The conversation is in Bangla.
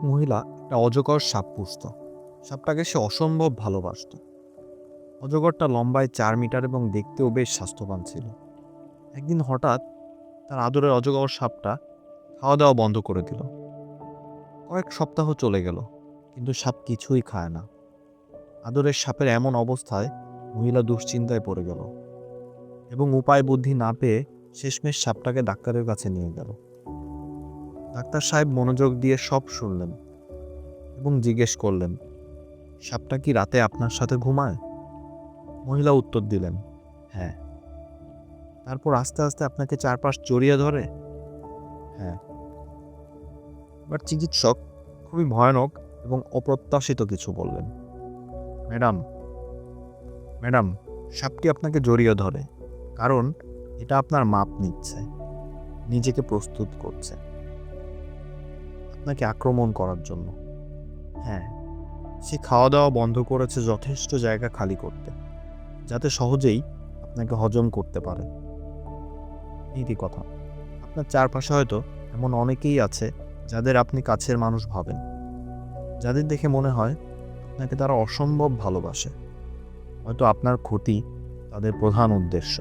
মহিলা একটা অজগর সাপ পুষত। সাপটাকে সে অসম্ভব ভালোবাসত। অজগরটা লম্বায় 4 মিটার এবং দেখতেও বেশ স্বাস্থ্যবান ছিল। একদিন হঠাৎ তার আদরের অজগর সাপটা খাওয়া দাওয়া বন্ধ করে দিল। কয়েক সপ্তাহ চলে গেল, কিন্তু সাপ কিছুই খায় না। আদরের সাপের এমন অবস্থায় মহিলা দুশ্চিন্তায় পড়ে গেল এবং উপায় বুদ্ধি না পেয়ে শেষমেশ সাপটাকে ডাক্তারের কাছে নিয়ে গেল। ডাক্তার সাহেব মনোযোগ দিয়ে সব শুনলেন এবং জিজ্ঞেস করলেন, সাপটা কি রাতে আপনার সাথে ঘুমায়? মহিলা উত্তর দিলেন, হ্যাঁ। তারপর আস্তে আস্তে আপনাকে চারপাশ জড়িয়ে ধরে? হ্যাঁ। এবার চিকিৎসক খুবই ভয়ানক এবং অপ্রত্যাশিত কিছু বললেন। ম্যাডাম ম্যাডাম সাপটি আপনাকে জড়িয়ে ধরে কারণ এটা আপনার মাপ নিচ্ছে, নিজেকে প্রস্তুত করছে আপনাকে আক্রমণ করার জন্য। হ্যাঁ, সে খাওয়া দাওয়া বন্ধ করেছে যথেষ্ট জায়গা খালি করতে, যাতে সহজেই আপনাকে হজম করতে পারে। নীতি কথা, আপনার চারপাশে হয়তো এমন অনেকেই আছে যাদের আপনি কাছের মানুষ ভাবেন, যাদের দেখে মনে হয় আপনাকে তারা অসম্ভব ভালোবাসে। হয়তো আপনার ক্ষতি তাদের প্রধান উদ্দেশ্য।